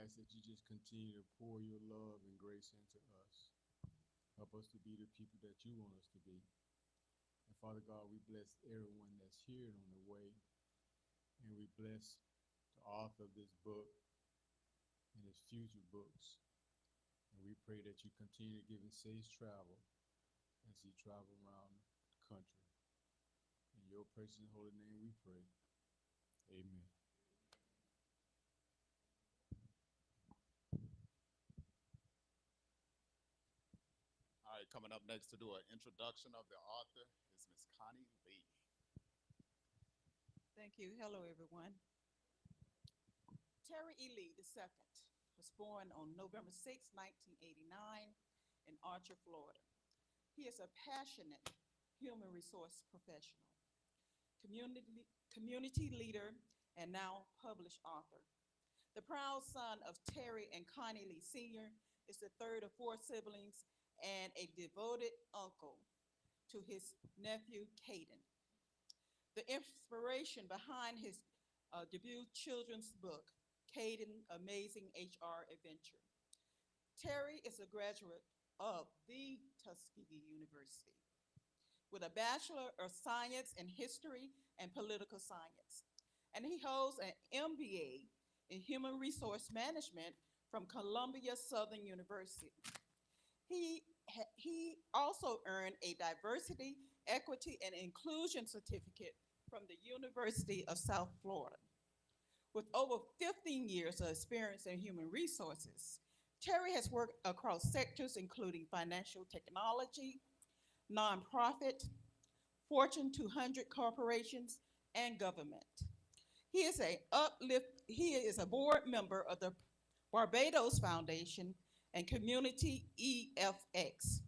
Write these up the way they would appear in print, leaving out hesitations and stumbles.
ask that you just continue to pour your love and grace into us. Help us to be the people that you want us to be. And Father God, we bless everyone that's here and on the way. And we bless the author of this book and his future books. And we pray that you continue to give him safe travel as he travels around the country. In your precious and holy name we pray. Amen. All right, coming up next to do an introduction of the author is Miss Connie Lee. Thank you. Hello, everyone. Terry E. Lee II was born on November 6, 1989, in Archer, Florida. He is a passionate human resource professional, community leader, and now published author. The proud son of Terry and Connie Lee Sr. is the third of four siblings and a devoted uncle to his nephew, Caden. The inspiration behind his debut children's book, Caden Amazing HR Adventure. Terry is a graduate of the Tuskegee University with a Bachelor of Science in History and Political Science. And he holds an MBA in Human Resource Management from Columbia Southern University. He also earned a Diversity, Equity, and Inclusion certificate from the University of South Florida. With over 15 years of experience in human resources, Terry has worked across sectors including financial technology, nonprofit, Fortune 200 corporations, and government. He is a board member of the Barbados Foundation and Community EFX,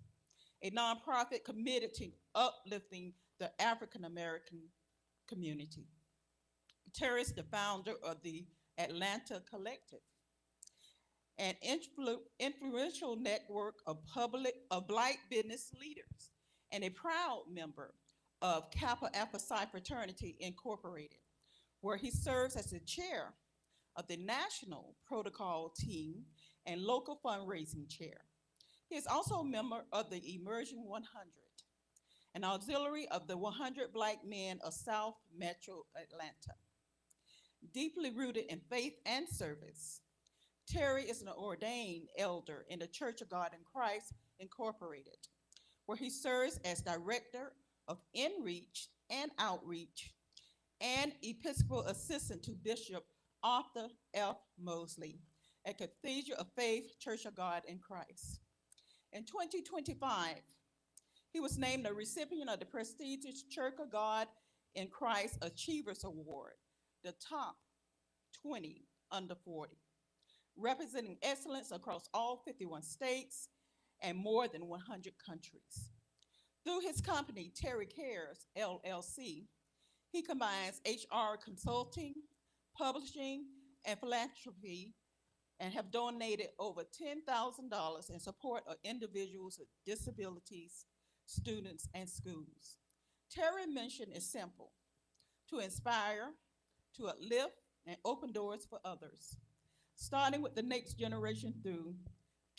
a nonprofit committed to uplifting the African American community. Terry is the founder of the Atlanta Collective, an influential network of Black business leaders, and a proud member of Kappa Alpha Psi Fraternity Incorporated, where he serves as the chair of the national protocol team and local fundraising chair. He is also a member of the Emerging 100, an auxiliary of the 100 Black Men of South Metro Atlanta. Deeply rooted in faith and service, Terry is an ordained elder in the Church of God in Christ Incorporated, where he serves as director of in-reach and outreach and Episcopal assistant to Bishop Arthur F. Mosley at Cathedral of Faith Church of God in Christ. In 2025, he was named a recipient of the prestigious Church of God in Christ Achievers Award, the top 20 under 40, representing excellence across all 51 states and more than 100 countries. Through his company, Terry Cares, LLC, he combines HR consulting, publishing, and philanthropy, and have donated over $10,000 in support of individuals with disabilities, students, and schools. Terry's mission is simple: to inspire, to uplift, and open doors for others, starting with the next generation through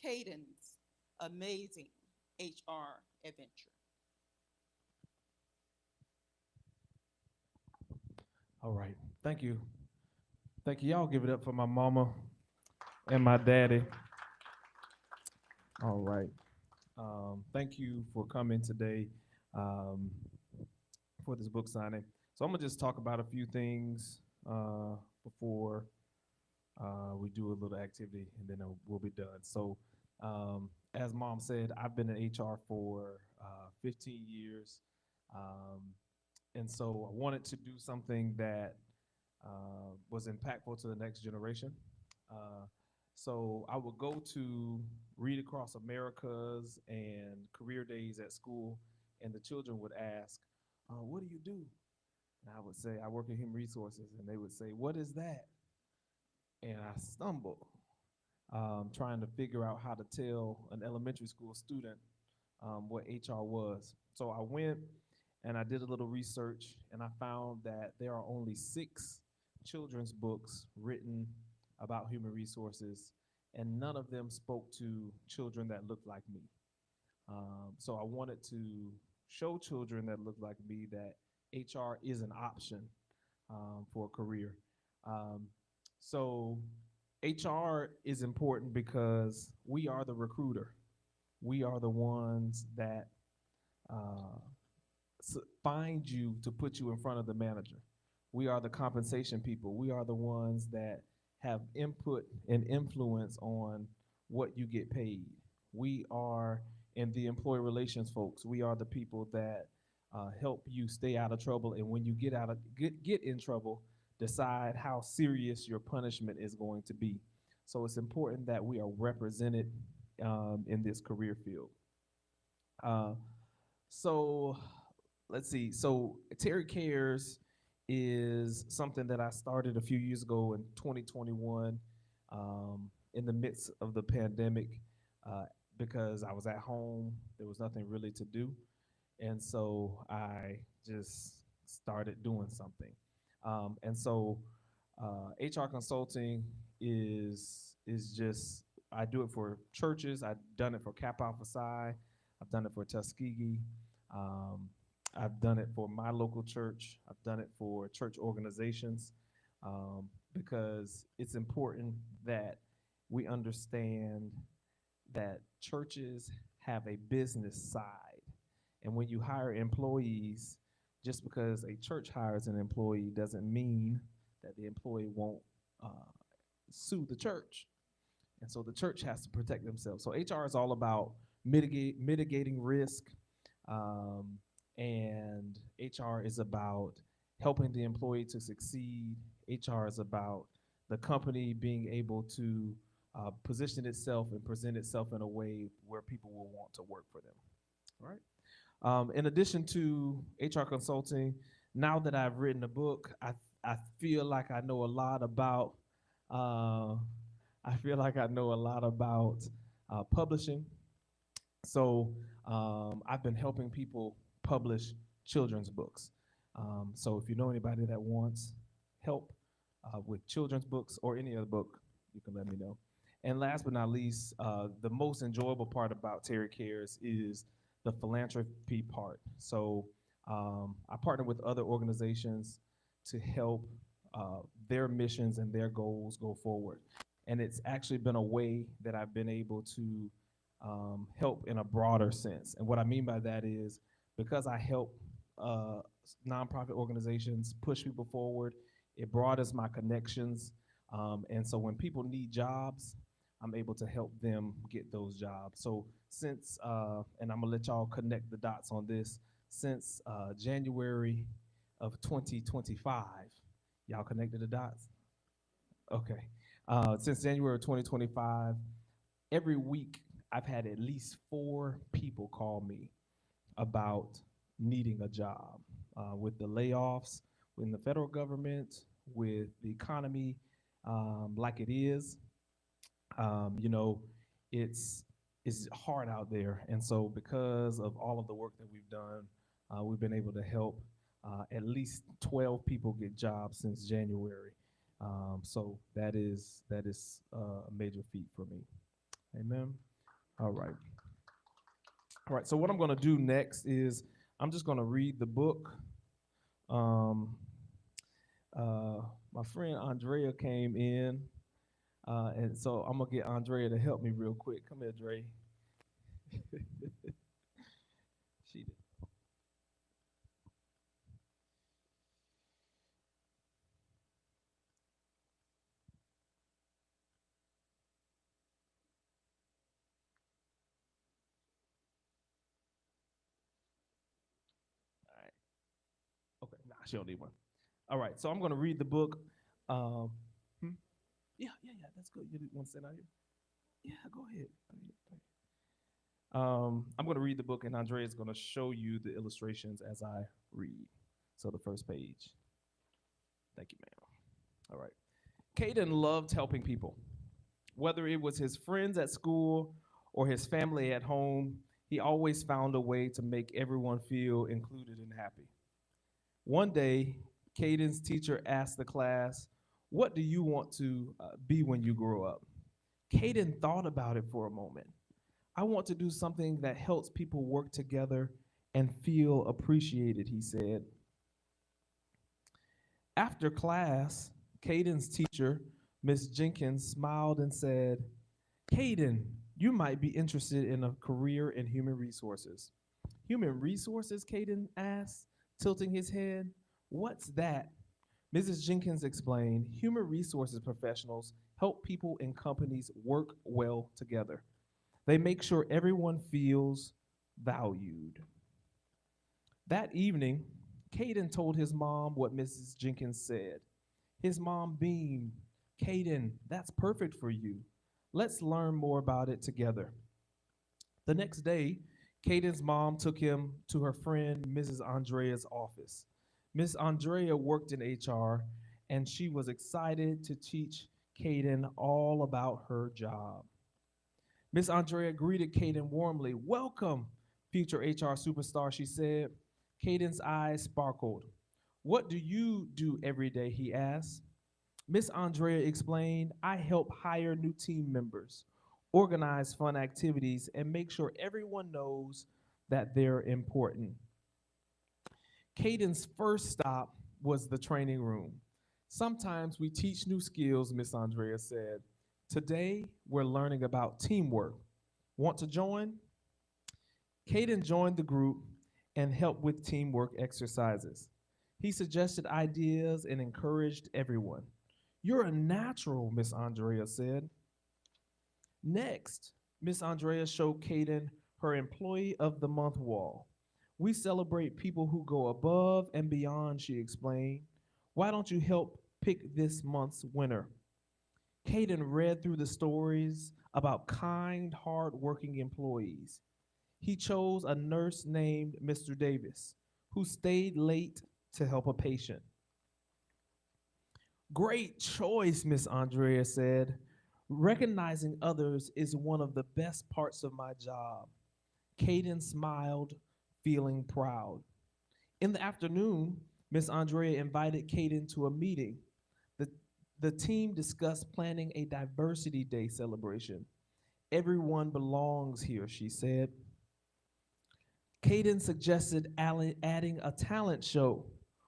Caden's amazing HR adventure. All right. Thank you. Thank you. Y'all give it up for my mama and my daddy. All right. Thank you for coming today um, for this book signing. So I'm gonna just talk about a few things before we do a little activity, and then we'll be done. So, as Mom said, I've been in HR for 15 years, um, and so I wanted to do something that was impactful to the next generation. Uh, so I would go to Read Across Americas and career days at school, and the children would ask, "What do you do?" And I would say, "I work in human resources," and they would say, "What is that?" And I stumble trying to figure out how to tell an elementary school student what HR was. So I went and I did a little research, and I found that there are only 6 children's books written about human resources, and none of them spoke to children that looked like me. So I wanted to show children that look like me that HR is an option for a career. Um, so HR is important because we are the recruiter. We are the ones that uh, find you to put you in front of the manager. We are the compensation people. We are the ones that have input and influence on what you get paid. We are, and the employee relations folks, we are the people that help you stay out of trouble. And when you get in trouble, decide how serious your punishment is going to be. So it's important that we are represented in this career field. Uh, so let's see. So Terry Cares is something that I started a few years ago in 2021, in the midst of the pandemic, uh, because I was at home. There was nothing really to do, and so I just started doing something. HR consulting is just, I do it for churches. I've done it for Kappa Alpha Psi. I've done it for Tuskegee. Um, I've done it for my local church. I've done it for church organizations, because it's important that we understand that churches have a business side. And when you hire employees, just because a church hires an employee doesn't mean that the employee won't uh, sue the church. And so the church has to protect themselves. So HR is all about mitigating risk, um, and HR is about helping the employee to succeed. HR is about the company being able to position itself and present itself in a way where people will want to work for them. All right. In addition to HR consulting, now that I've written a book, I feel like I know a lot about. Uh, I feel like I know a lot about publishing. So I've been helping people publish children's books. So if you know anybody that wants help with children's books or any other book, you can let me know. And last but not least, the most enjoyable part about Terry Cares is the philanthropy part. So I partner with other organizations to help their missions and their goals go forward. And it's actually been a way that I've been able to help in a broader sense. And what I mean by that is because I help nonprofit organizations push people forward, it broadens my connections. And so when people need jobs, I'm able to help them get those jobs. So since, and I'm gonna let y'all connect the dots on this, since January of 2025, y'all connected the dots? Okay. Since January of 2025, every week I've had at least 4 people call me about needing a job. With the layoffs in the federal government, with the economy like it is, you know, it's hard out there. And so because of all of the work that we've done, we've been able to help at least 12 people get jobs since January. So that is a major feat for me. Amen. All right. All right. So what I'm going to do next is I'm just going to read the book. Um, my friend Andrea came in, and so I'm gonna get Andrea to help me real quick. Come here, Dre. She did. All right. Okay. Nah, she don't need one. All right. So I'm gonna read the book. Um, hmm? Yeah. That's good. You want to sit out here? Yeah. Go ahead. Go ahead. Go ahead. I'm going to read the book, and Andrea is going to show you the illustrations as I read. So the first page. Thank you, ma'am. All right. Caden loved helping people. Whether it was his friends at school or his family at home, he always found a way to make everyone feel included and happy. One day, Caden's teacher asked the class, What do you want to be when you grow up? Caden thought about it for a moment. I want to do something that helps people work together and feel appreciated, he said. After class, Caden's teacher, Miss Jenkins, smiled and said, Caden, you might be interested in a career in human resources. Human resources? Caden asked, tilting his head. What's that? Mrs. Jenkins explained, human resources professionals help people and companies work well together. They make sure everyone feels valued. That evening, Caden told his mom what Mrs. Jenkins said. His mom beamed. Caden, that's perfect for you. Let's learn more about it together. The next day, Caden's mom took him to her friend Mrs. Andrea's office. Miss Andrea worked in HR, and she was excited to teach Caden all about her job. Miss Andrea greeted Caden warmly. Welcome, future HR superstar, she said. Caden's eyes sparkled. What do you do every day? He asked. Miss Andrea explained, I help hire new team members, organize fun activities, and make sure everyone knows that they're important. Caden's first stop was the training room. Sometimes we teach new skills, Miss Andrea said. Today, we're learning about teamwork. Want to join? Caden joined the group and helped with teamwork exercises. He suggested ideas and encouraged everyone. You're a natural, Miss Andrea said. Next, Miss Andrea showed Caden her Employee of the Month wall. We celebrate people who go above and beyond, she explained. Why don't you help pick this month's winner? Caden read through the stories about kind, hard-working employees. He chose a nurse named Mr. Davis, who stayed late to help a patient. Great choice, Miss Andrea said. Recognizing others is one of the best parts of my job. Caden smiled, feeling proud. In the afternoon, Miss Andrea invited Caden to a meeting. The, the team discussed planning a diversity day celebration. Everyone belongs here, she said. Caden suggested adding a talent show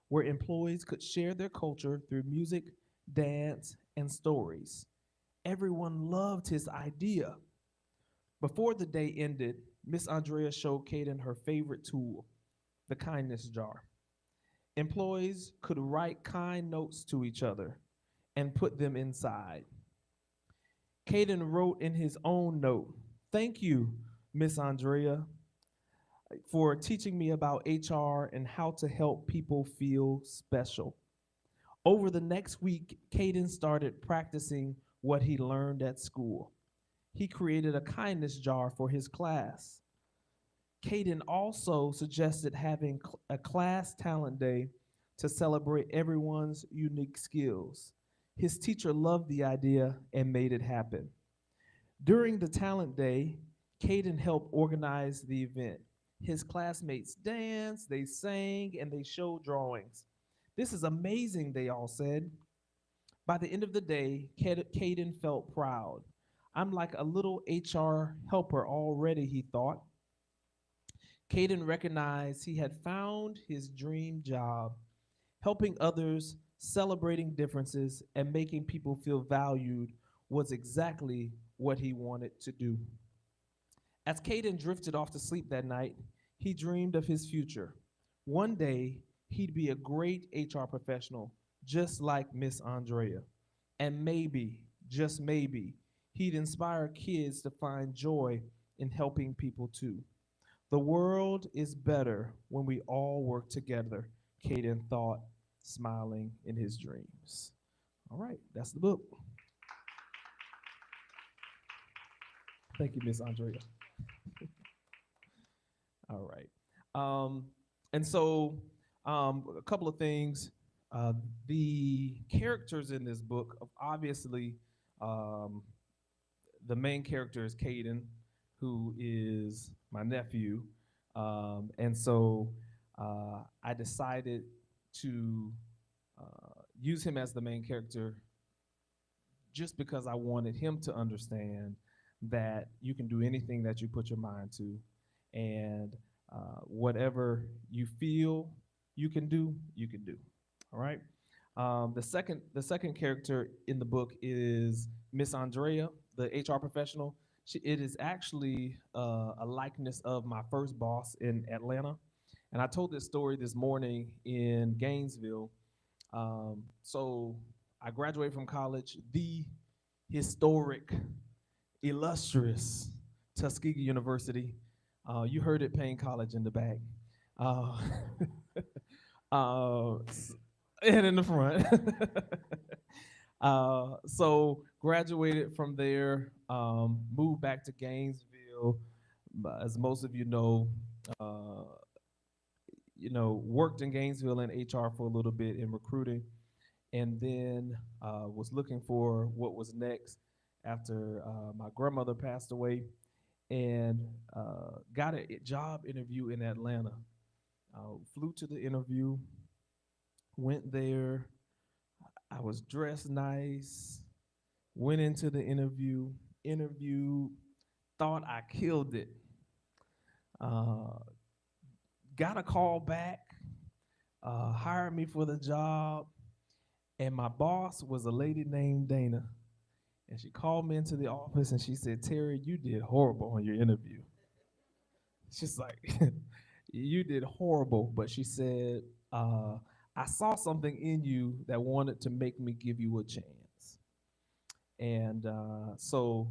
where employees could share their culture through music, dance, and stories. Everyone loved his idea. Before the day ended, Miss Andrea showed Caden her favorite tool, the kindness jar. Employees could write kind notes to each other and put them inside. Caden wrote in his own note, thank you, Miss Andrea, for teaching me about HR and how to help people feel special. Over the next week, Caden started practicing what he learned at school. He created a kindness jar for his class. Caden also suggested having a class talent day to celebrate everyone's unique skills. His teacher loved the idea and made it happen. During the talent day, Caden helped organize the event. His classmates danced, they sang, and they showed drawings. This is amazing, they all said. By the end of the day, Caden felt proud. I'm like a little HR helper already, he thought. Caden recognized he had found his dream job, helping others, celebrating differences, and making people feel valued was exactly what he wanted to do. As Caden drifted off to sleep that night, he dreamed of his future. One day, he'd be a great HR professional, just like Miss Andrea. And maybe, just maybe, he'd inspire kids to find joy in helping people too. The world is better when we all work together, Caden thought, smiling in his dreams. All right, that's the book. Thank you, Miss Andrea. All right. Um, and so, a couple of things. The characters in this book, obviously, um, the main character is Caden, who is my nephew. And so I decided to use him as the main character just because I wanted him to understand that you can do anything that you put your mind to, and whatever you feel you can do, you can do. All right. The second character in the book is Miss Andrea, the HR professional. It is actually a likeness of my first boss in Atlanta, and I told this story this morning in Gainesville. So I graduated from college, the historic, illustrious Tuskegee University. You heard it, Payne College in the back. Uh, s- and in the front. So graduated from there, moved back to Gainesville. As most of uh, worked in Gainesville in HR for a little bit in recruiting, and then was looking for what was next after my grandmother passed away, and got a job interview in Atlanta. Flew to the interview, went there. I was dressed nice, went into the interviewed, thought I killed it. Uh, got a call back, hired me for the job, and my boss was a lady named Dana. And she called me into the office and she said, Terry, you did horrible on your interview. She's like, you did horrible. But she said, uh, I saw something in you that wanted to make me give you a chance. And so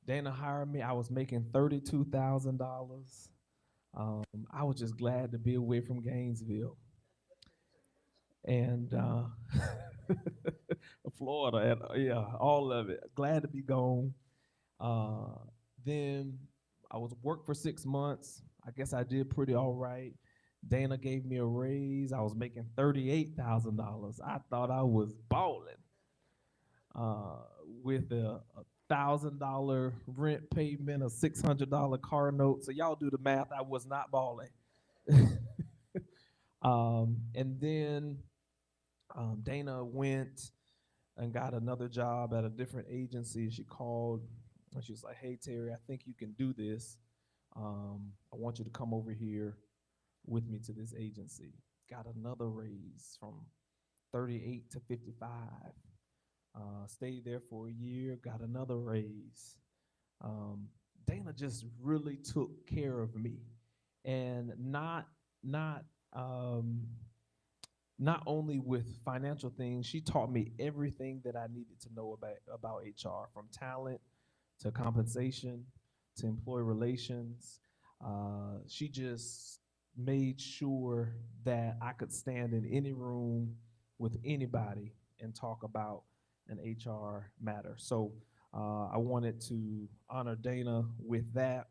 Dana hired me. I was making $32,000. I was just glad to be away from Gainesville and Florida, and yeah, all of it. Glad to be gone. Uh, then I was worked for 6 months. I guess I did pretty all right. Dana gave me a raise. I was making $38,000. I thought I was balling. Uh, with a $1,000 rent payment, a $600 car note. So y'all do the math. I was not balling. And then Dana went and got another job at a different agency. She called and she was like, "Hey Terry, I think you can do this. I want you to come over here with me to this agency." Got another raise from 38 to 55. Stayed there for a year. Got another raise. Um, Dana just really took care of me, and not um, not only with financial things, she taught me everything that I needed to know about HR, from talent to compensation to employee relations. She just made sure that I could stand in any room with anybody and talk about an HR matter. So I wanted to honor Dana with that.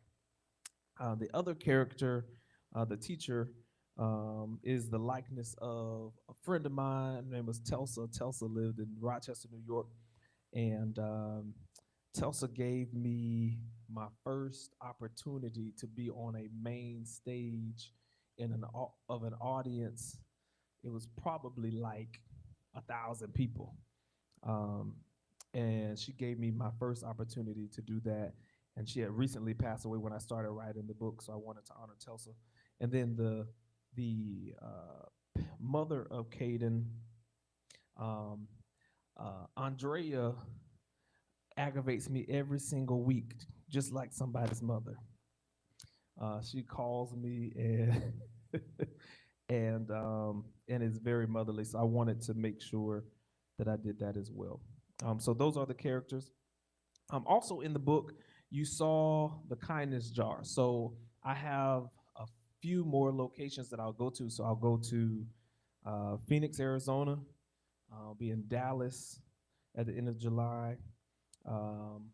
The other character, the teacher, is the likeness of a friend of mine. Her name was Telsa. Telsa lived in Rochester, New York, and Telsa gave me my first opportunity to be on a main stage in of an audience. It was probably like 1,000 people. Um, and she gave me my first opportunity to do that. And she had recently passed away when I started writing the book, so I wanted to honor Telsa. And then the mother of Caden, um, Andrea, aggravates me every single week, just like somebody's mother. She calls me and and is very motherly. So I wanted to make sure that I did that as well. So those are the characters. Also in the book, you saw the kindness jar. So I have a few more locations that I'll go to. So I'll go to Phoenix, Arizona. I'll be in Dallas at the end of July. Um,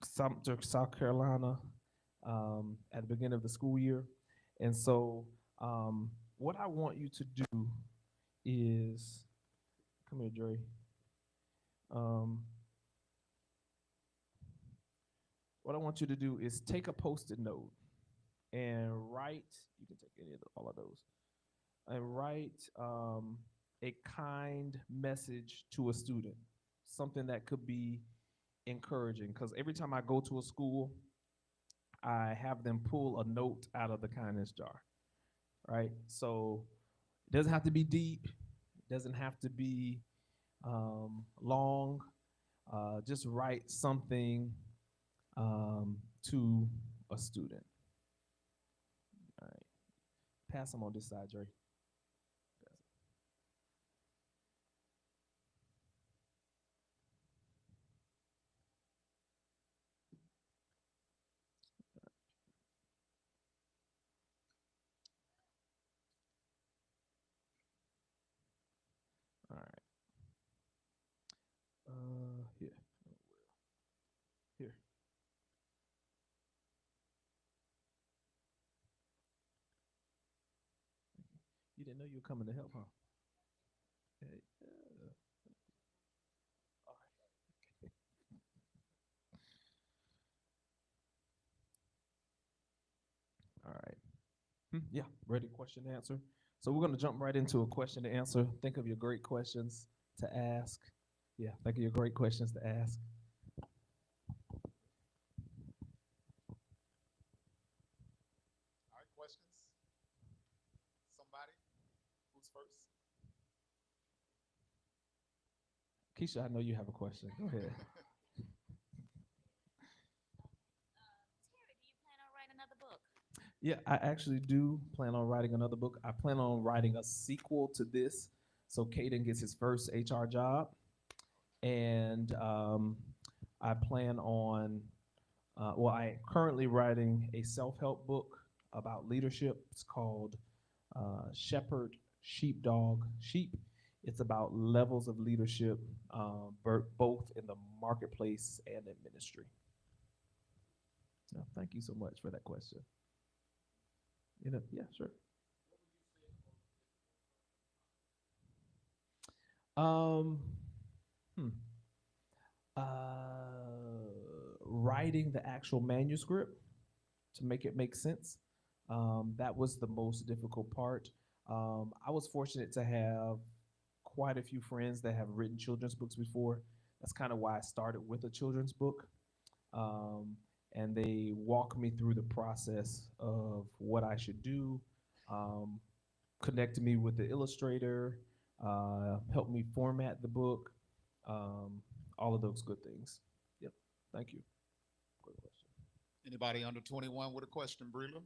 Sumter, South Carolina, at the beginning of the school year. And so, what I want you to do is, come here, Dre. Um, what I want you to do is take a post-it note and write. You can take any of all of those and write a kind message to a student. something that could be encouraging, because every time I go to a school, I have them pull a note out of the kindness jar, right? So it doesn't have to be deep, it doesn't have to be long. Just write something to a student. All right, pass them on this side, Dre. All right. Here, here. You didn't know you were coming to help, huh? Hey, yeah. All right. All right. Yeah, ready, question, answer. So we're going to jump right into a question to answer. Think of your great questions to ask. Yeah, think of your great questions to ask. All right, questions? Somebody? Who's first? Keisha, I know you have a question. Go ahead. Terry, do you plan on writing another book? Yeah, I actually do plan on writing another book. I plan on writing a sequel to this. So Caden gets his first HR job. And I plan on, I am currently writing a self help book about leadership. It's called Shepherd, Sheepdog, Sheep. It's about levels of leadership, both in the marketplace and in ministry. Thank you so much for that question. Yeah, sure. Um, hmm. Writing the actual manuscript to make it make sense. That was the most difficult part. I was fortunate to have quite a few friends that have written children's books before. That's kind of why I started with a children's book. Um, and they walk me through the process of what I should do, um, connected me with the illustrator, helped me format the book, um, all of those good things. Yep. Thank you. Great question. Anybody under 21 with a question, Breland?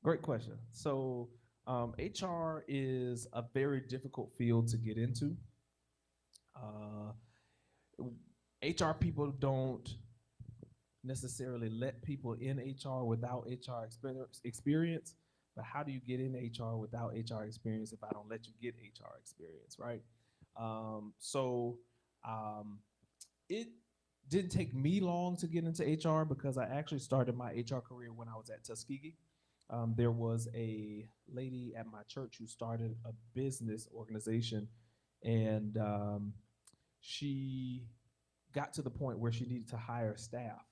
Great question. So, HR is a very difficult field to get into. Uh, HR people don't necessarily let people in HR without HR experience, but how do you get in HR without HR experience if I don't let you get HR experience, right? So um, it didn't take me long to get into HR because I actually started my HR career when I was at Tuskegee. There was a lady at my church who started a business organization, and she got to the point where she needed to hire staff.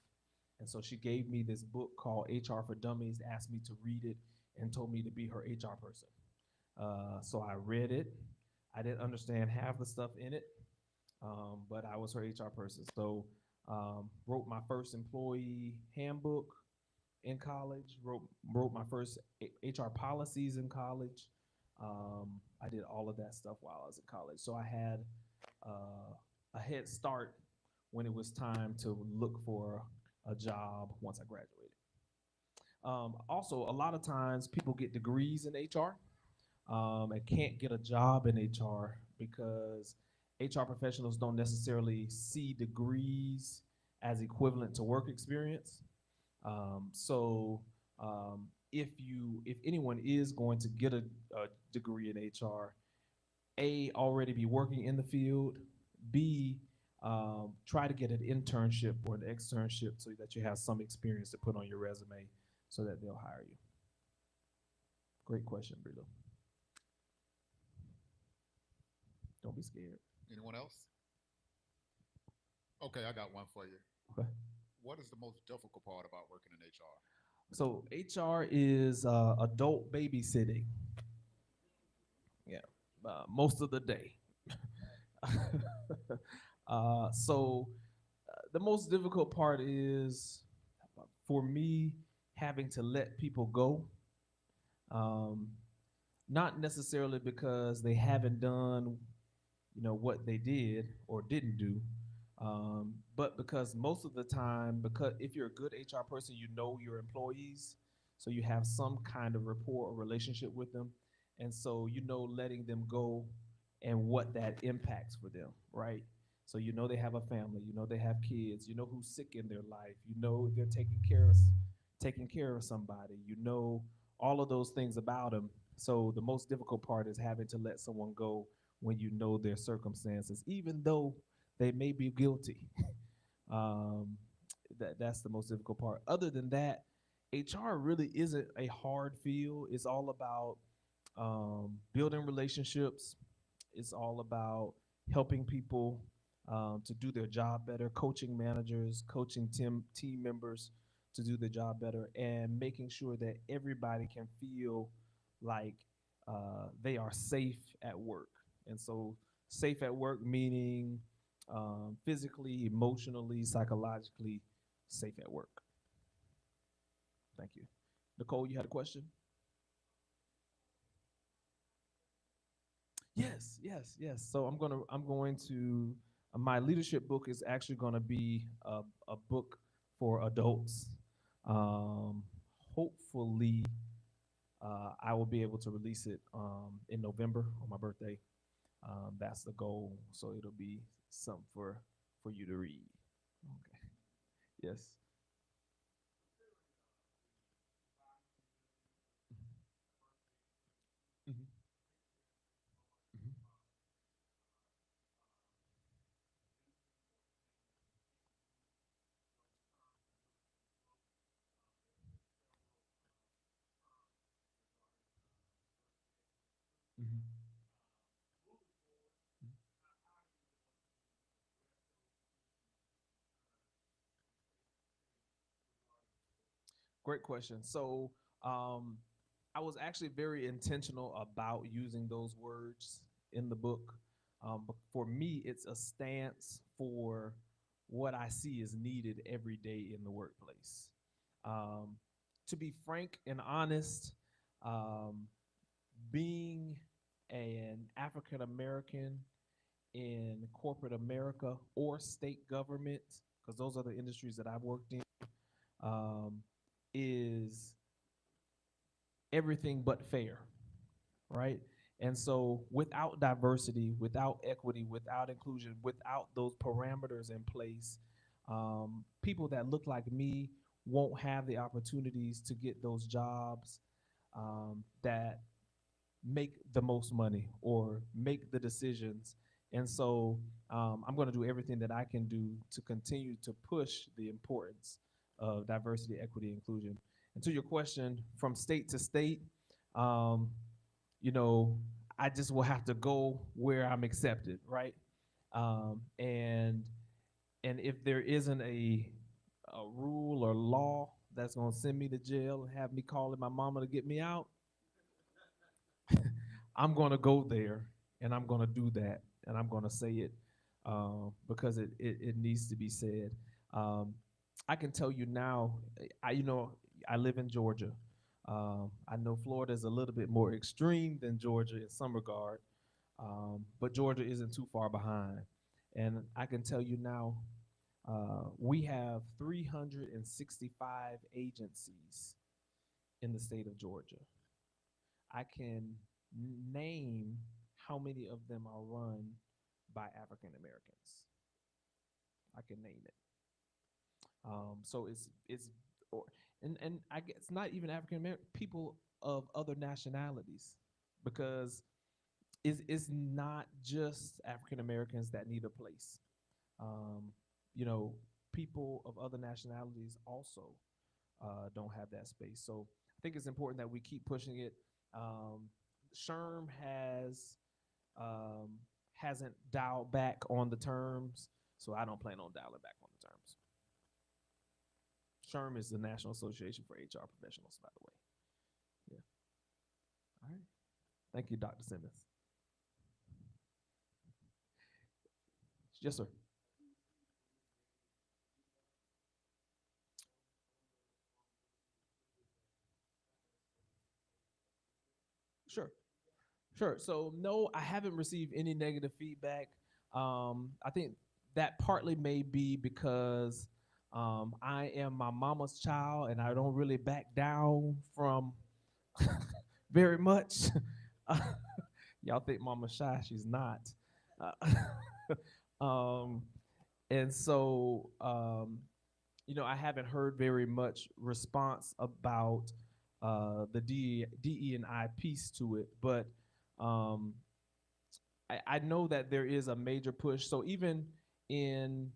And so she gave me this book called HR for Dummies, asked me to read it, and told me to be her HR person. So I read it. I didn't understand half the stuff in it, but I was her HR person. So wrote my first employee handbook in college, wrote my first HR policies in college. I did all of that stuff while I was in college. So I had a head start when it was time to look for a job once I graduated. Also, a lot of times people get degrees in HR and can't get a job in HR because HR professionals don't necessarily see degrees as equivalent to work experience. So if anyone is going to get a degree in HR, A, already be working in the field, B, try to get an internship or an externship so that you have some experience to put on your resume so that they'll hire you. Great question, Brito. Don't be scared. Anyone else? Okay, I got one for you. Okay. What is the most difficult part about working in HR? So HR is adult babysitting. Yeah, most of the day. So the most difficult part is for me having to let people go. Um, Not necessarily because they haven't done, what they did or didn't do, but because most of the time, because if you're a good HR person, you know your employees, so you have some kind of rapport or relationship with them, and so letting them go and what that impacts for them, right? So they have a family, they have kids, who's sick in their life, if they're taking care of somebody, all of those things about them. So the most difficult part is having to let someone go when you know their circumstances, even though they may be guilty. um, that's the most difficult part. Other than that, HR really isn't a hard field. It's all about building relationships. It's all about helping people to do their job better, coaching managers, coaching team members to do their job better, and making sure that everybody can feel like they are safe at work. And so, safe at work meaning physically, emotionally, psychologically safe at work. Thank you. Nicole, you had a question? Yes, yes, yes. So I'm going to my leadership book is actually going to be a book for adults. Um, Hopefully, I will be able to release it in November on my birthday. That's the goal. So it'll be something for you to read. Okay. Yes. Mhm, mhm, mhm. Great question. So, um, I was actually very intentional about using those words in the book. But for me, it's a stance for what I see is needed every day in the workplace. Um, to be frank and honest, um, being an African American in corporate America or state government, because those are the industries that I've worked in, um, is everything but fair, right? And so, without diversity, without equity, without inclusion, without those parameters in place, people that look like me won't have the opportunities to get those jobs that make the most money or make the decisions. And so I'm going to do everything that I can do to continue to push the importance of diversity, equity, inclusion. And to your question, from state to state, um, you know, I just will have to go where I'm accepted, right? And if there isn't a rule or law that's going to send me to jail and have me calling my mama to get me out, I'm going to go there and I'm going to do that and I'm going to say it because it needs to be said. Um, I can tell you now, I live in Georgia. I know Florida is a little bit more extreme than Georgia in some regard, but Georgia isn't too far behind. And I can tell you now, we have 365 agencies in the state of Georgia. I can name how many of them are run by African Americans. I can name it. So it's or and I guess not even African American people of other nationalities because it's not just African Americans that need a place. Um, you know, people of other nationalities also don't have that space. So I think it's important that we keep pushing it. Um, SHRM um, hasn't dialed back on the terms, so I don't plan on dialing back on the terms. SHRM is the National Association for HR Professionals, by the way. Yeah. All right. Thank you, Dr. Simmons. Yes, sir. Sure. Sure. So no, I haven't received any negative feedback. I think that partly may be because I am my mama's child and I don't really back down from very much. Y'all think mama's shy? She's not. Um, and so I haven't heard very much response about the DE and I piece to it, but um, I know that there is a major push. So even in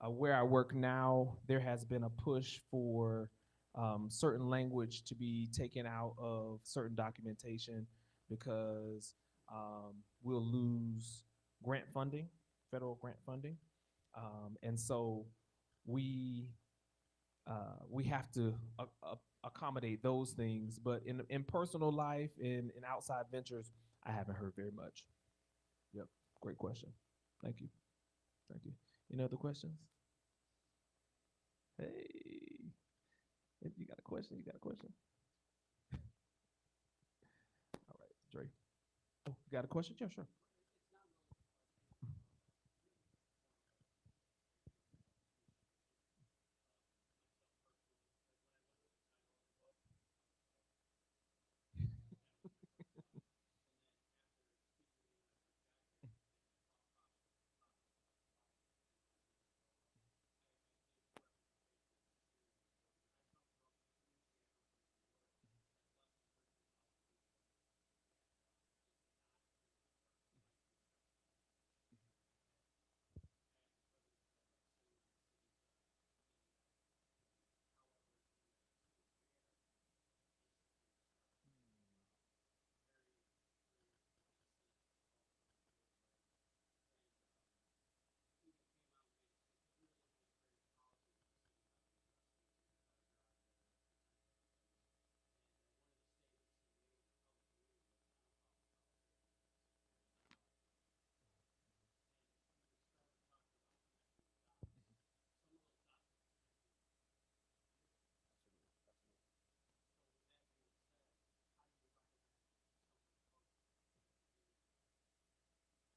where I work now, there has been a push for certain language to be taken out of certain documentation because we'll lose grant funding, federal grant funding, and so we we have to accommodate those things. But in personal life, in outside ventures, I haven't heard very much. Yep, great question. Thank you. Thank you. Any other questions? Hey, if you got a question, you got a question. All right, Dre. Oh, you got a question? Yeah, sure.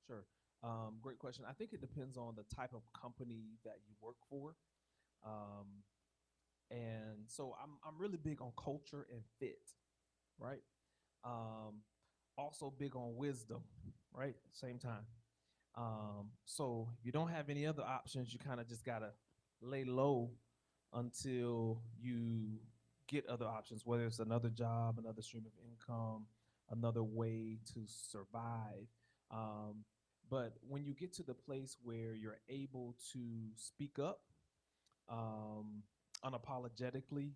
Sure. Great question. I think it depends on the type of company that you work for. Um, and so I'm really big on culture and fit, right? Um, Also big on wisdom, right? Same time. So if you don't have any other options, you kind of just gotta lay low until you get other options, whether it's another job, another stream of income, another way to survive. Um, but when you get to the place where you're able to speak up um, unapologetically,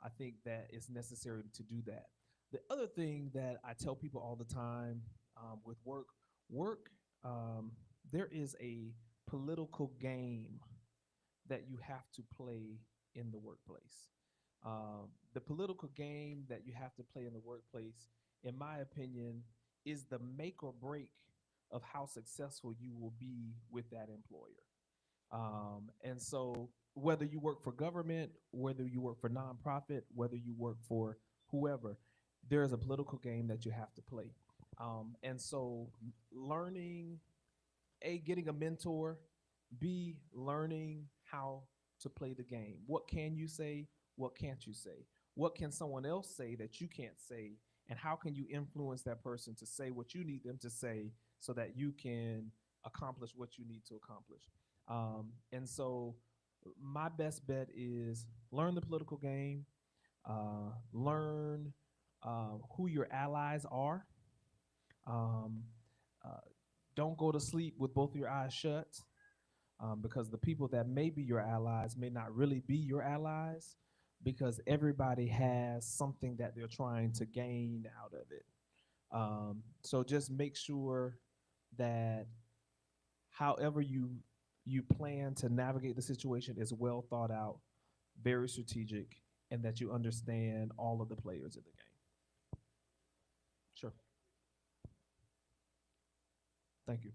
I think that it's necessary to do that. The other thing that I tell people all the time with work, um, there is a political game that you have to play in the workplace. The political game that you have to play in the workplace, in my opinion, is the make or break of how successful you will be with that employer. And so, whether you work for government, whether you work for nonprofit, whether you work for whoever, there is a political game that you have to play. And so, learning, A, getting a mentor, B, learning how to play the game. What can you say? What can't you say? What can someone else say that you can't say? And how can you influence that person to say what you need them to say so that you can accomplish what you need to accomplish? And so, my best bet is learn the political game, learn who your allies are. Um, uh, don't go to sleep with both your eyes shut because the people that may be your allies may not really be your allies because everybody has something that they're trying to gain out of it. So just make sure that however you plan to navigate the situation is well thought out. very strategic, and that you understand all of the players in the game. Sure. Thank you.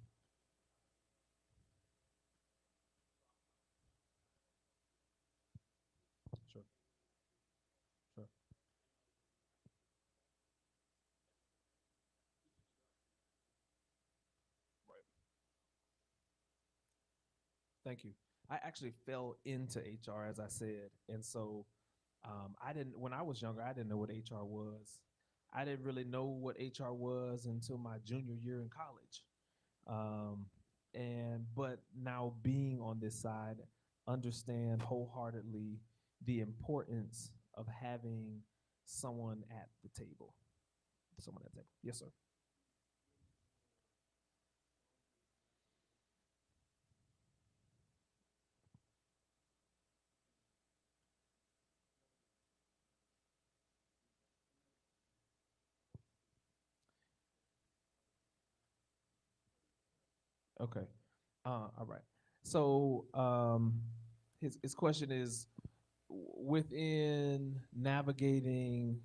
Sure. Sure. Right. Thank you. I actually fell into HR, as I said, and so I didn't. When I was younger, I didn't know what HR was. I didn't really know what HR was until my junior year in college. Um, and but now being on this side, understand wholeheartedly the importance of having someone at the table. Someone at the table. Yes, sir. Okay. All right. So his question is within navigating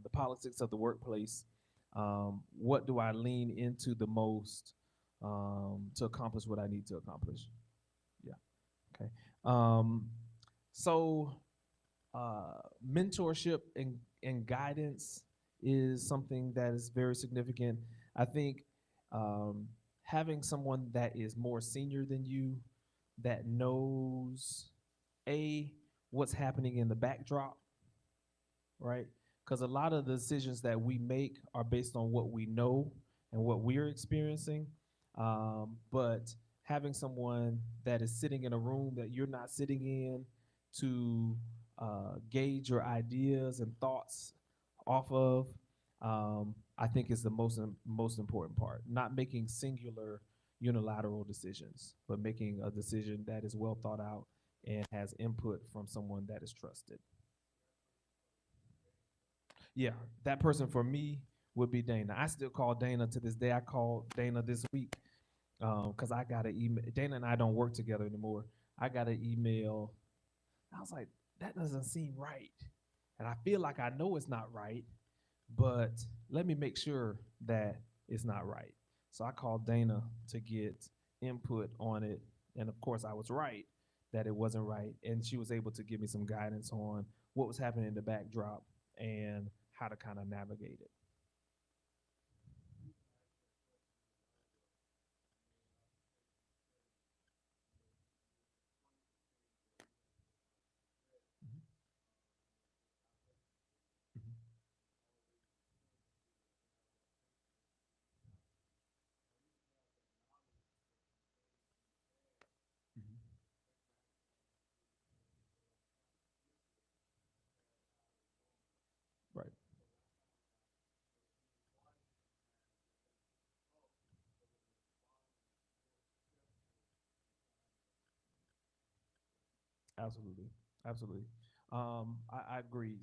the politics of the workplace, what do I lean into the most to accomplish what I need to accomplish? Yeah. Okay. Um, so mentorship and guidance is something that is very significant. I think having someone that is more senior than you, that knows a what's happening in the backdrop, right? Because a lot of the decisions that we make are based on what we know and what we're experiencing. But having someone that is sitting in a room that you're not sitting in to gauge your ideas and thoughts off of, I think is the most important part. Not making singular unilateral decisions, but making a decision that is well thought out and has input from someone that is trusted. Yeah, that person for me would be Dana. I still call Dana to this day. I called Dana this week because I got an email. Dana and I don't work together anymore. I got an email. I was like, that doesn't seem right. And I feel like I know it's not right, but let me make sure that it's not right. So I called Dana to get input on it. And of course, I was right that it wasn't right. And she was able to give me some guidance on what was happening in the backdrop and how to kind of navigate it. Mhm, mhm, mhm. Right. Absolutely. Absolutely. I agree.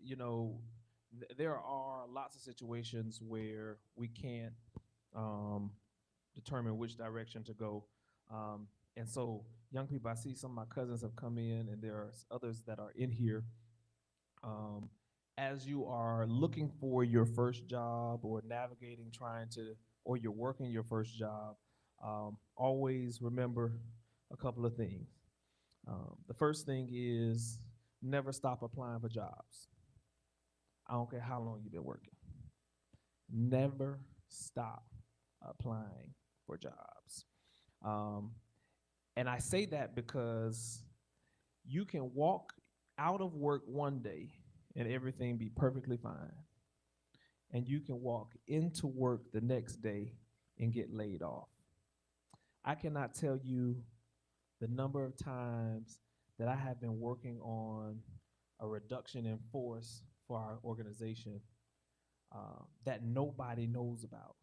You know, there are lots of situations where we can't um, determine which direction to go. And so, young people, I see some of my cousins have come in, and there are others that are in here. Um, as you are looking for your first job or navigating, trying to, or you're working your first job, always remember a couple of things. The first thing is never stop applying for jobs. I don't care how long you've been working. Never stop applying for jobs. Um, and I say that because you can walk out of work one day and everything be perfectly fine. And you can walk into work the next day and get laid off. I cannot tell you the number of times that I have been working on a reduction in force for our organization that nobody knows about.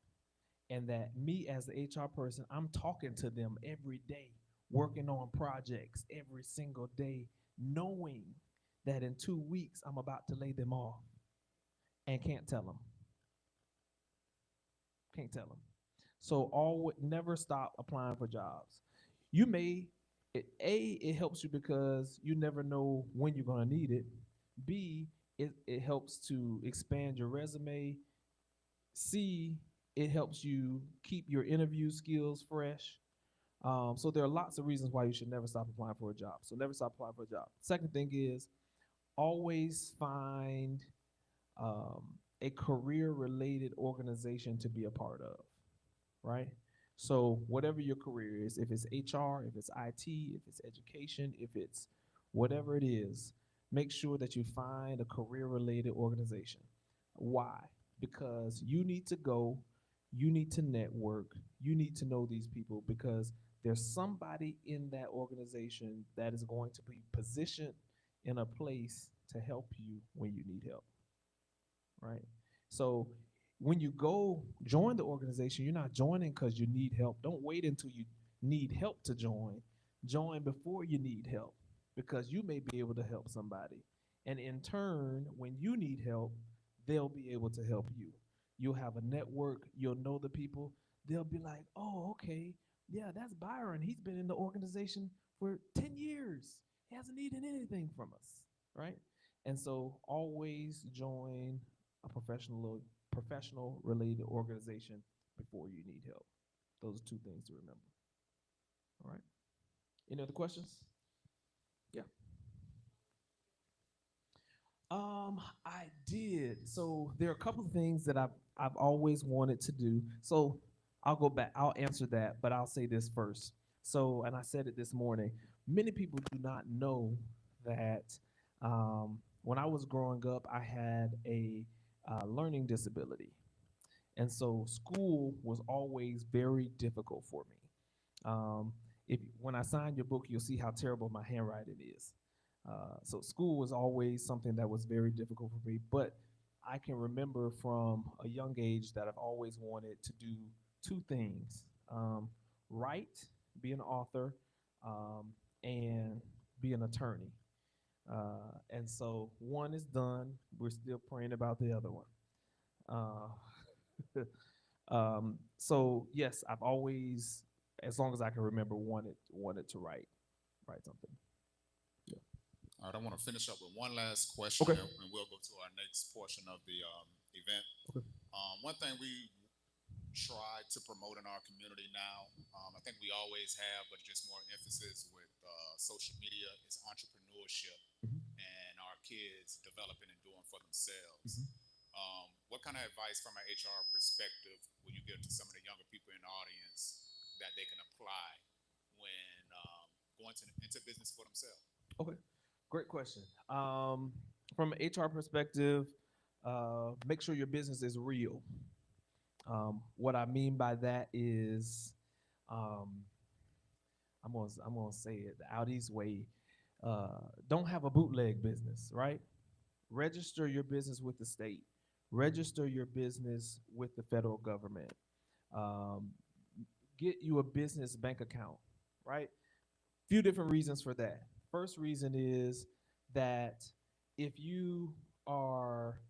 And that me as the HR person, I'm talking to them every day, working on projects every single day, knowing that in 2 weeks I'm about to lay them off and can't tell them. Can't tell them. So always never stop applying for jobs. You may it helps you because you never know when you're going to need it. B, it helps to expand your resume. C, it helps you keep your interview skills fresh. So there are lots of reasons why you should never stop applying for a job. So never stop applying for a job. Second thing is always find um, a career related organization to be a part of, right? So whatever your career is, if it's HR, if it's IT, if it's education, if it's whatever it is, make sure that you find a career related organization. Why? Because you need to go, you need to network, you need to know these people because there's somebody in that organization that is going to be positioned in a place to help you when you need help, right? So when you go join the organization, you're not joining because you need help. Don't wait until you need help to join. Join before you need help because you may be able to help somebody. And in turn, when you need help, they'll be able to help you. You'll have a network, you'll know the people. They'll be like, oh, okay, yeah, that's Byron. He's been in the organization for 10 years. He hasn't needed anything from us, right? And so always join a professional related organization before you need help. Those are two things to remember. All right. Any other questions? Yeah. I did. So there are a couple of things that I've always wanted to do. So I'll go back. I'll answer that, but I'll say this first. So, and I said it this morning. Many people do not know that when I was growing up, I had a learning disability. And so school was always very difficult for me. If when I sign your book, you'll see how terrible my handwriting is. So school was always something that was very difficult for me. But I can remember from a young age that I've always wanted to do two things: write, be an author, and be an attorney. And so one is done. We're still praying about the other one. So yes, I've always, as long as I can remember, wanted to write something. Yeah. All right, I want to finish up with one last question, Okay. and we'll go to our next portion of the event. Okay. One thing we try to promote in our community now, I think we always have, but just more emphasis with social media, is entrepreneurship Mhm. and our kids developing and doing for themselves. Mhm. What kind of advice from an HR perspective would you give to some of the younger people in the audience that they can apply when going into business for themselves? Okay. Great question. From an HR perspective, make sure your business is real. What I mean by that is, um, I'm gonna say it the out east way. Don't have a bootleg business, right? Register your business with the state. Register your business with the federal government. Um, get you a business bank account, right? Few different reasons for that. First reason is that if you are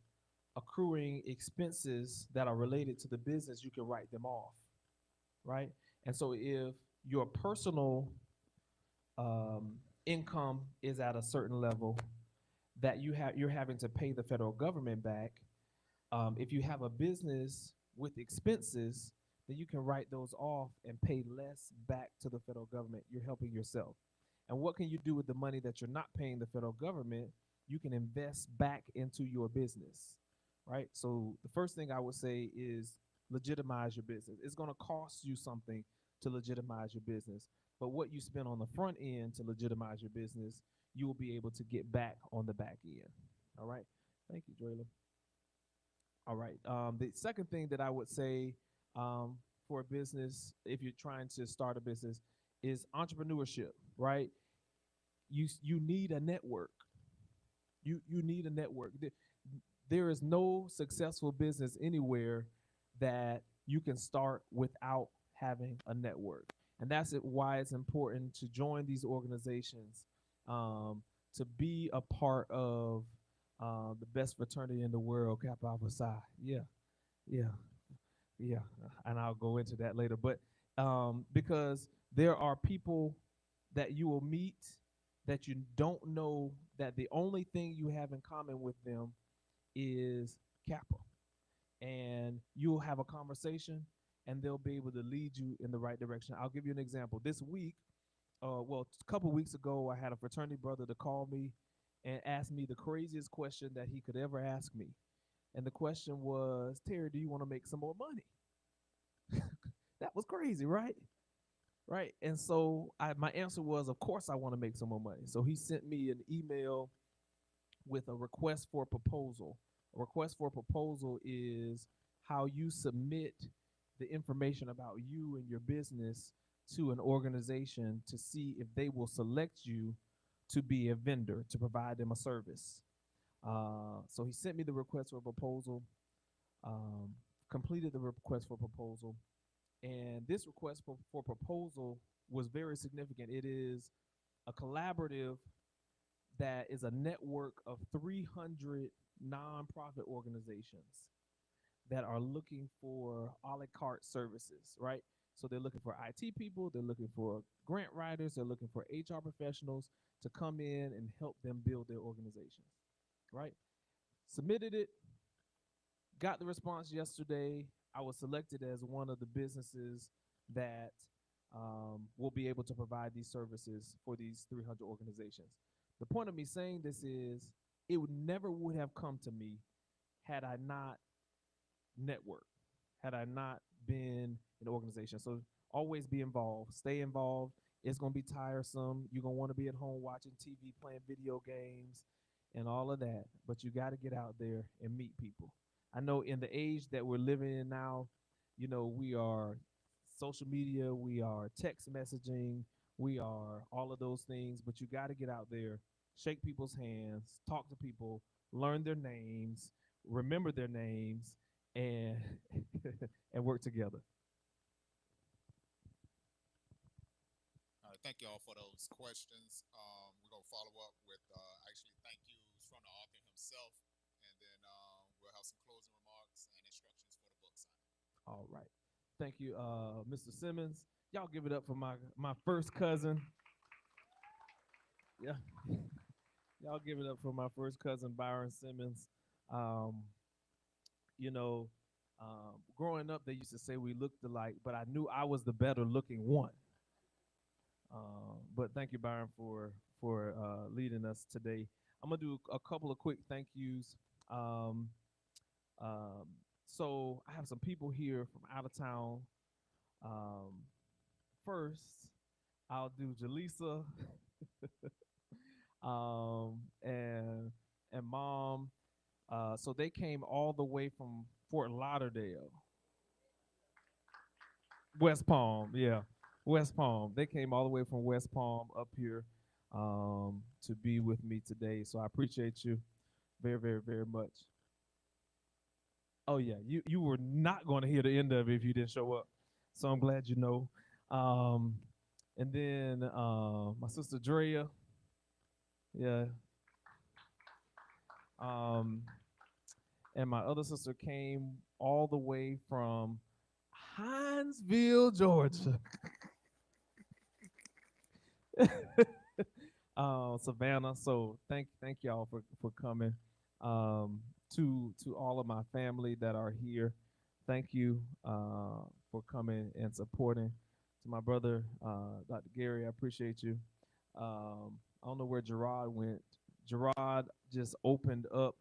accruing expenses that are related to the business, you can write them off, right? And so if your personal um, income is at a certain level that you're having to pay the federal government back, if you have a business with expenses, then you can write those off and pay less back to the federal government. You're helping yourself. And what can you do with the money that you're not paying the federal government? You can invest back into your business, right? So the first thing I would say is legitimize your business. It's going to cost you something to legitimize your business, but what you spend on the front end to legitimize your business, you will be able to get back on the back end. All right. Thank you, Drayla. All right. The second thing that I would say for a business, if you're trying to start a business, is entrepreneurship. Right? You need a network. You need a network. There is no successful business anywhere that you can start without having a network, and that's why it's important to join these organizations, to be a part of the best fraternity in the world, Kappa Alpha Psi. Yeah, yeah, yeah, and I'll go into that later. But because there are people that you will meet that you don't know that the only thing you have in common with them is Kappa. And you'll have a conversation and they'll be able to lead you in the right direction. I'll give you an example. This week, a couple weeks ago, I had a fraternity brother to call me and ask me the craziest question that he could ever ask me. And the question was, Terry, do you want to make some more money? That was crazy, right? Right. And so my answer was, of course, I want to make some more money. So he sent me an email with a request for a proposal. A request for a proposal is how you submit the information about you and your business to an organization to see if they will select you to be a vendor to provide them a service. So he sent me the request for a proposal, um, completed the request for proposal, and this request for proposal was very significant. It is a collaborative that is a network of 300 nonprofit organizations that are looking for a la carte services, right? So they're looking for IT people, they're looking for grant writers, they're looking for HR professionals to come in and help them build their organizations, right? Submitted it, got the response yesterday. I was selected as one of the businesses that will be able to provide these services for these 300 organizations. The point of me saying this is it would never would have come to me had I not networked, had I not been an organization. So always be involved, stay involved. It's going to be tiresome. You're going to want to be at home watching TV, playing video games, and all of that. But you got to get out there and meet people. I know in the age that we're living in now, we are social media, we are text messaging, we are all of those things, but you got to get out there, shake people's hands, talk to people, learn their names, remember their names, and and work together. All right, thank you all for those questions. We're gonna follow up with actually thank yous from the author himself, and then we'll have some closing remarks and instructions for the book signing. All right. Thank you, Mr. Simmons. Y'all give it up for my first cousin. Yeah. Y'all give it up for my first cousin, Byron Simmons. Um, you know, growing up, they used to say we looked alike, but I knew I was the better looking one. But thank you, Byron, for leading us today. I'm gonna do a couple of quick thank yous. Um, um, so I have some people here from out of town. Um, First, I'll do Jaleesa, and mom. So they came all the way from Fort Lauderdale, West Palm. Yeah, West Palm. They came all the way from West Palm up here to be with me today. So I appreciate you very, very, very much. Oh yeah, you were not going to hear the end of it if you didn't show up. So I'm glad you know. Um, and then my sister Drea, yeah. Um, and my other sister came all the way from Hinesville, Georgia. Savannah. So thank y'all for coming. To all of my family that are here, thank you for coming and supporting. To my brother, Dr. Gary, I appreciate you. I don't know where Gerard went. Gerard just opened up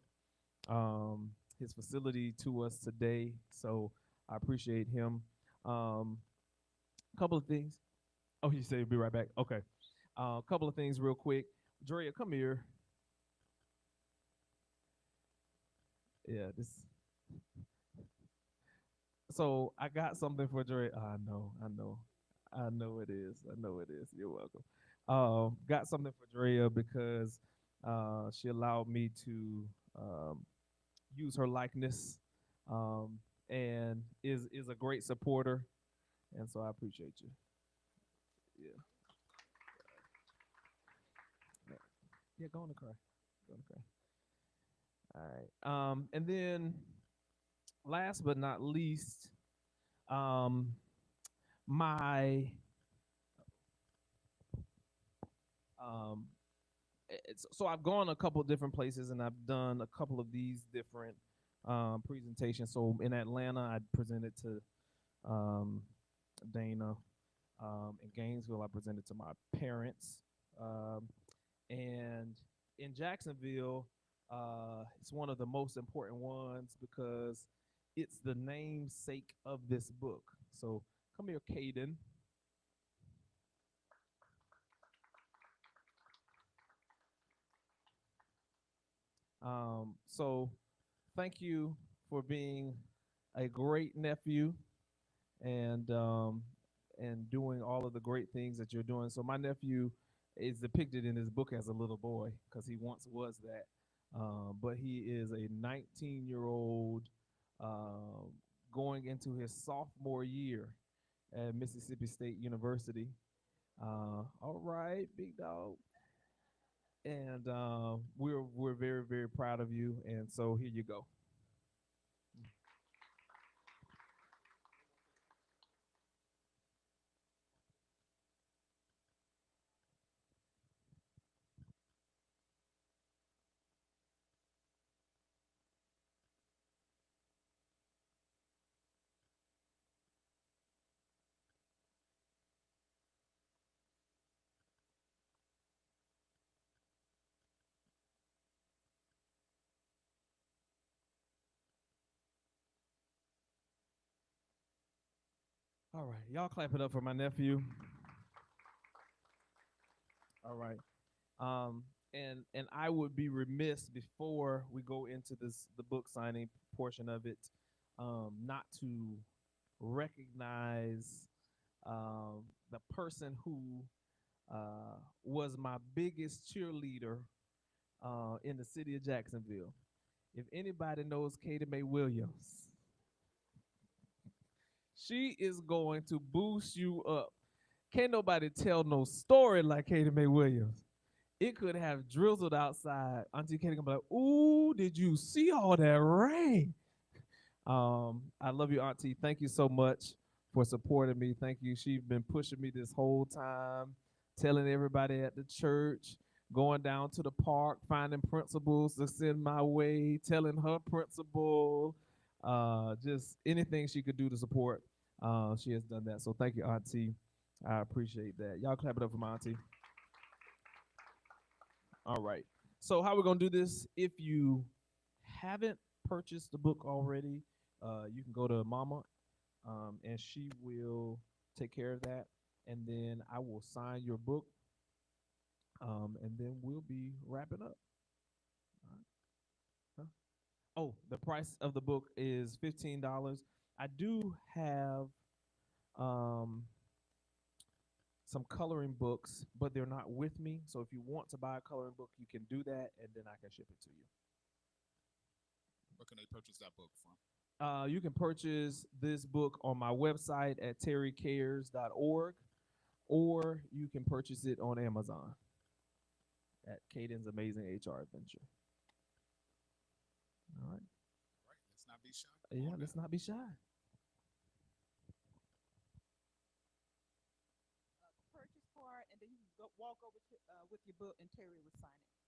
his facility to us today, so I appreciate him. A couple of things. Oh, you say be right back. Okay. A couple of things real quick. Drea, come here. Yeah, this. So I got something for Drea. I know it is. I know it is. You're welcome. Got something for Drea because she allowed me to use her likeness, um, and is a great supporter, and so I appreciate you. Yeah, yeah. Go on to cry. Go on to cry. All right. And then last but not least, um, my Um, so I've gone a couple different places and I've done a couple of these different presentations. So in Atlanta, I presented to um, Dana. In Gainesville, I presented to my parents. And in Jacksonville, it's one of the most important ones because it's the namesake of this book. So come here, Caden. So thank you for being a great nephew and doing all of the great things that you're doing. So my nephew is depicted in this book as a little boy because he once was that, but he is a 19-year-old going into his sophomore year at Mississippi State University. All right, big dog. And we're very very proud of you. And so here you go. All right, y'all clap it up for my nephew. All right. Um, and I would be remiss before we go into the book signing portion of it, not to recognize the person who was my biggest cheerleader in the city of Jacksonville. If anybody knows Katie Mae Williams, she is going to boost you up. Can't nobody tell no story like Katie Mae Williams. It could have drizzled outside. Auntie Katie gonna be like, "Ooh, did you see all that rain?" I love you, Auntie. Thank you so much for supporting me. Thank you. She's been pushing me this whole time, telling everybody at the church, going down to the park, finding principals to send my way, telling her principal, just anything she could do to support. She has done that. So thank you, Auntie. I appreciate that. Y'all clap it up for my Auntie. All right. So how we're gonna do this? If you haven't purchased the book already, you can go to Mama, and she will take care of that, and then I will sign your book, and then we'll be wrapping up. All right. Huh? Oh, the price of the book is $15. I do have um, some coloring books, but they're not with me. So if you want to buy a coloring book, you can do that, and then I can ship it to you. Where can they purchase that book from? You can purchase this book on my website at terrycares.org, or you can purchase it on Amazon at Caden's Amazing HR Adventure. All right. All right, let's not be shy. Yeah, let's not be shy. Purchase part, and then you can go walk over to with your book, and Terry will sign it.